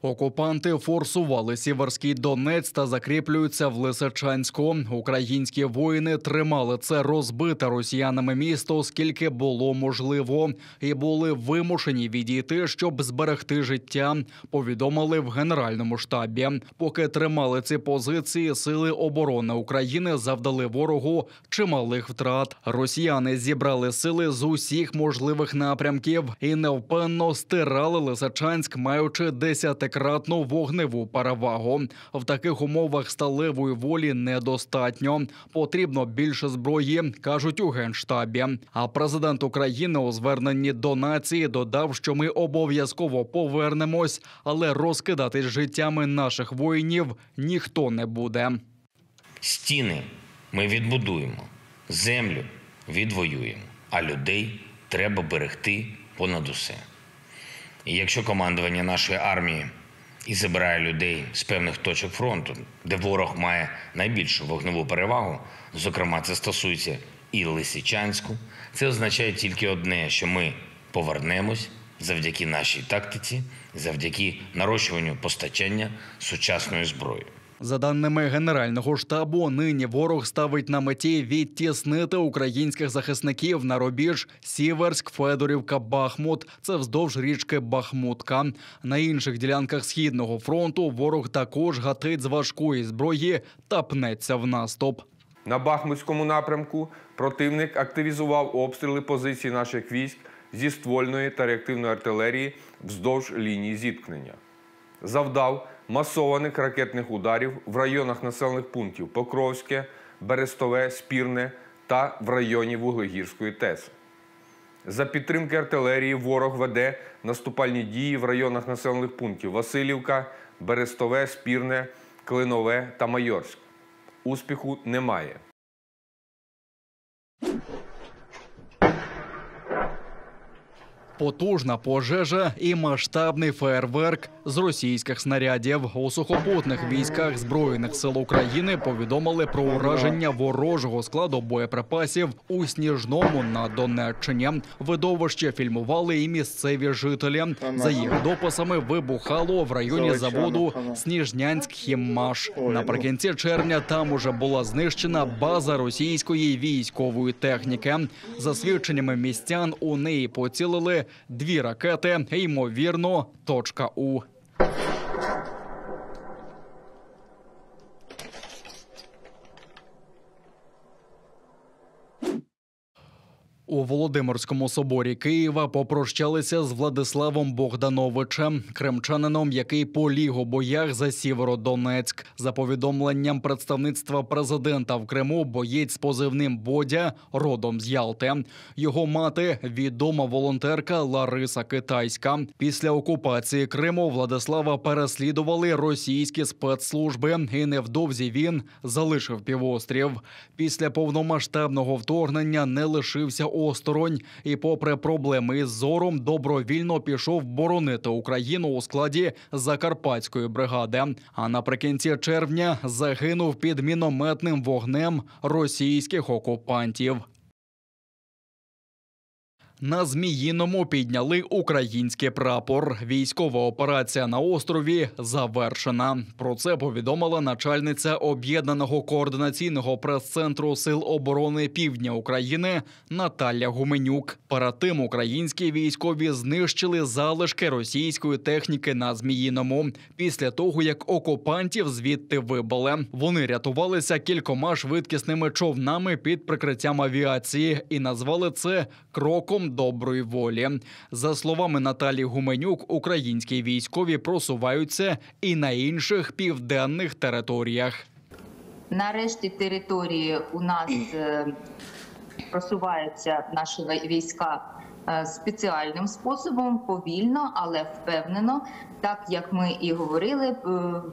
Окупанти форсували Сіверський Донець та закріплюються в Лисичанську. Українські воїни тримали це розбите росіянами місто, скільки було можливо, і були вимушені відійти, щоб зберегти життя, повідомили в Генеральному штабі. Поки тримали ці позиції, сили оборони України завдали ворогу чималих втрат. Росіяни зібрали сили з усіх можливих напрямків і невпинно стирали Лисичанськ, маючи десятикратну вогневу перевагу. В таких умовах сталевої волі недостатньо. Потрібно більше зброї, кажуть у Генштабі. А президент України у зверненні до нації додав, що ми обов'язково повернемось, але розкидатись життями наших воїнів ніхто не буде. Стіни ми відбудуємо, землю відвоюємо, а людей треба берегти понад усе. І якщо командування нашої армії і забирає людей з певних точок фронту, де ворог має найбільшу вогневу перевагу, зокрема це стосується і Лисичанську, це означає тільки одне, що ми повернемось завдяки нашій тактиці, завдяки нарощуванню постачання сучасної зброї. За даними Генерального штабу, нині ворог ставить на меті відтіснити українських захисників на рубіж Сіверськ, Федорівка, Бахмут. Це вздовж річки Бахмутка. На інших ділянках Східного фронту ворог також гатить з важкої зброї та пнеться в наступ. На Бахмутському напрямку противник активізував обстріли позицій наших військ зі ствольної та реактивної артилерії вздовж лінії зіткнення. Завдав масованих ракетних ударів в районах населених пунктів Покровське, Берестове, Спірне та в районі Вуглегірської ТЕС. За підтримки артилерії ворог веде наступальні дії в районах населених пунктів Василівка, Берестове, Спірне, Клинове та Майорськ. Успіху немає. Потужна пожежа і масштабний феєрверк з російських снарядів. У сухопутних військах Збройних сил України повідомили про ураження ворожого складу боєприпасів у Сніжному на Донеччині. Видовище фільмували і місцеві жителі. За їх дописами, вибухало в районі заводу Сніжнянськ-Хіммаш. Наприкінці червня там уже була знищена база російської військової техніки. За свідченнями містян, у неї поцілили 2 ракети, ймовірно, .У. У Володимирському соборі Києва попрощалися з Владиславом Богдановичем, кримчанином, який поліг у боях за Сєвєродонецьк. За повідомленням представництва президента в Криму, боєць з позивним «Бодя» родом з Ялти. Його мати – відома волонтерка Лариса Китайська. Після окупації Криму Владислава переслідували російські спецслужби, і невдовзі він залишив півострів. Після повномасштабного вторгнення не лишився осторонь і, попри проблеми із зором, добровільно пішов боронити Україну у складі Закарпатської бригади. А наприкінці червня загинув під мінометним вогнем російських окупантів. На Зміїному підняли український прапор. Військова операція на острові завершена. Про це повідомила начальниця Об'єднаного координаційного прес-центру Сил оборони Півдня України Наталя Гуменюк. Перед тим українські військові знищили залишки російської техніки на Зміїному. Після того, як окупантів звідти вибили. Вони рятувалися кількома швидкісними човнами під прикриттям авіації і назвали це кроком доброї волі. За словами Наталі Гуменюк, українські військові просуваються і на інших південних територіях. На решті території у нас просуваються наші війська спеціальним способом, повільно, але впевнено, так як ми і говорили,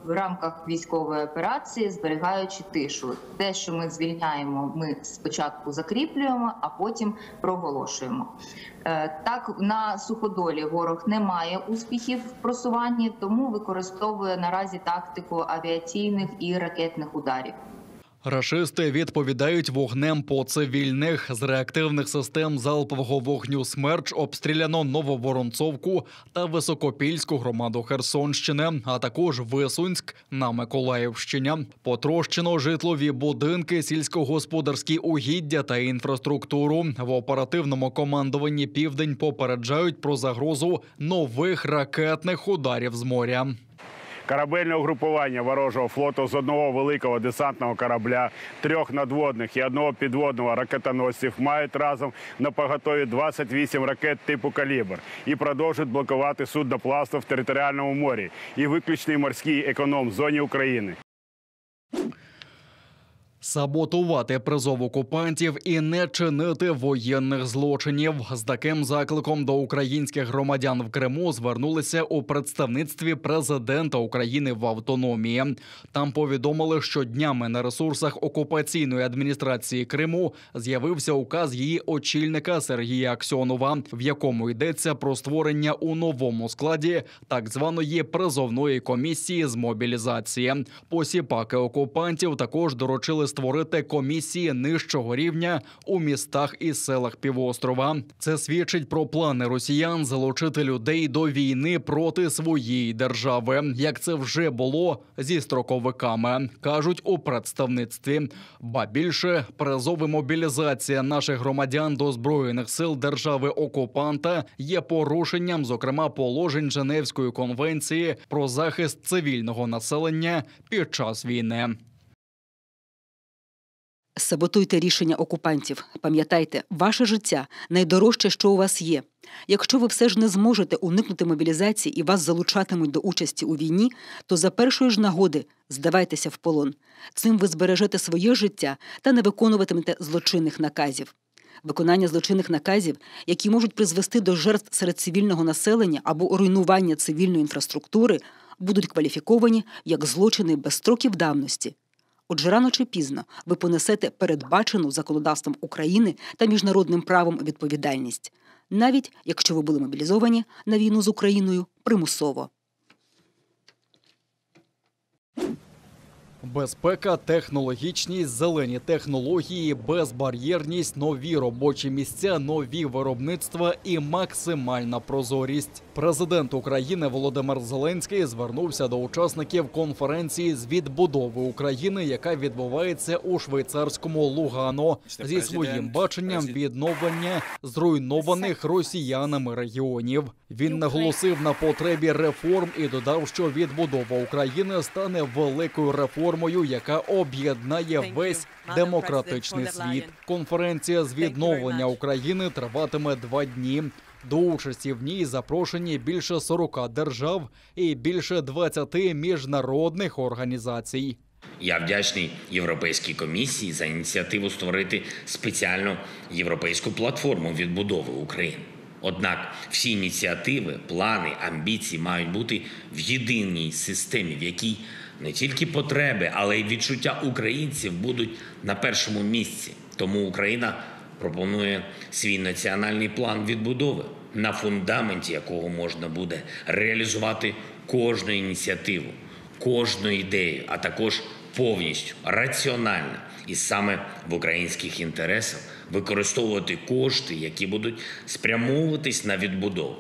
в рамках військової операції, зберігаючи тишу. Те, що ми звільняємо, ми спочатку закріплюємо, а потім проголошуємо. Так, на суходолі ворог не має успіхів в просуванні, тому використовує наразі тактику авіаційних і ракетних ударів. Рашисти відповідають вогнем по цивільних. З реактивних систем залпового вогню «Смерч» обстріляно Нововоронцовку та Високопільську громаду Херсонщини, а також Висунськ на Миколаївщині. Потрощено житлові будинки, сільськогосподарські угіддя та інфраструктуру. В оперативному командуванні «Південь» попереджають про загрозу нових ракетних ударів з моря. Корабельне угрупування ворожого флоту з одного великого десантного корабля, 3 надводних і 1 підводного ракетоносців мають разом на поготові 28 ракет типу «Калібр» і продовжують блокувати судноплавство в територіальному морі і виключний морський економ-зоні України. Саботувати призов окупантів і не чинити воєнних злочинів. З таким закликом до українських громадян в Криму звернулися у представництві президента України в автономії. Там повідомили, що днями на ресурсах окупаційної адміністрації Криму з'явився указ її очільника Сергія Аксьонова, в якому йдеться про створення у новому складі так званої призовної комісії з мобілізації. Посіпаки окупантів також доручили створити комісії нижчого рівня у містах і селах півострова. Це свідчить про плани росіян залучити людей до війни проти своєї держави, як це вже було зі строковиками, кажуть у представництві. Ба більше, призов і мобілізація наших громадян до Збройних сил держави-окупанта є порушенням, зокрема, положень Женевської конвенції про захист цивільного населення під час війни. Саботуйте рішення окупантів. Пам'ятайте, ваше життя – найдорожче, що у вас є. Якщо ви все ж не зможете уникнути мобілізації і вас залучатимуть до участі у війні, то за першої ж нагоди здавайтеся в полон. Цим ви збережете своє життя та не виконуватимете злочинних наказів. Виконання злочинних наказів, які можуть призвести до жертв серед цивільного населення або руйнування цивільної інфраструктури, будуть кваліфіковані як злочини без строків давності. Отже, рано чи пізно ви понесете передбачену законодавством України та міжнародним правом відповідальність, навіть якщо ви були мобілізовані на війну з Україною примусово. Безпека, технологічність, зелені технології, безбар'єрність, нові робочі місця, нові виробництва і максимальна прозорість. Президент України Володимир Зеленський звернувся до учасників конференції з відбудови України, яка відбувається у швейцарському Лугано, зі своїм баченням відновлення зруйнованих росіянами регіонів. Він наголосив на потребі реформ і додав, що відбудова України стане великою реформою, яка об'єднає весь демократичний світ. Конференція з відновлення України триватиме 2 дні. До участі в ній запрошені більше 40 держав і більше 20 міжнародних організацій. Я вдячний Європейській комісії за ініціативу створити спеціальну європейську платформу відбудови України. Однак всі ініціативи, плани, амбіції мають бути в єдиній системі, в якій не тільки потреби, але й відчуття українців будуть на першому місці. Тому Україна пропонує свій національний план відбудови, на фундаменті якого можна буде реалізувати кожну ініціативу, кожну ідею, а також повністю, раціонально і саме в українських інтересах використовувати кошти, які будуть спрямовуватись на відбудову.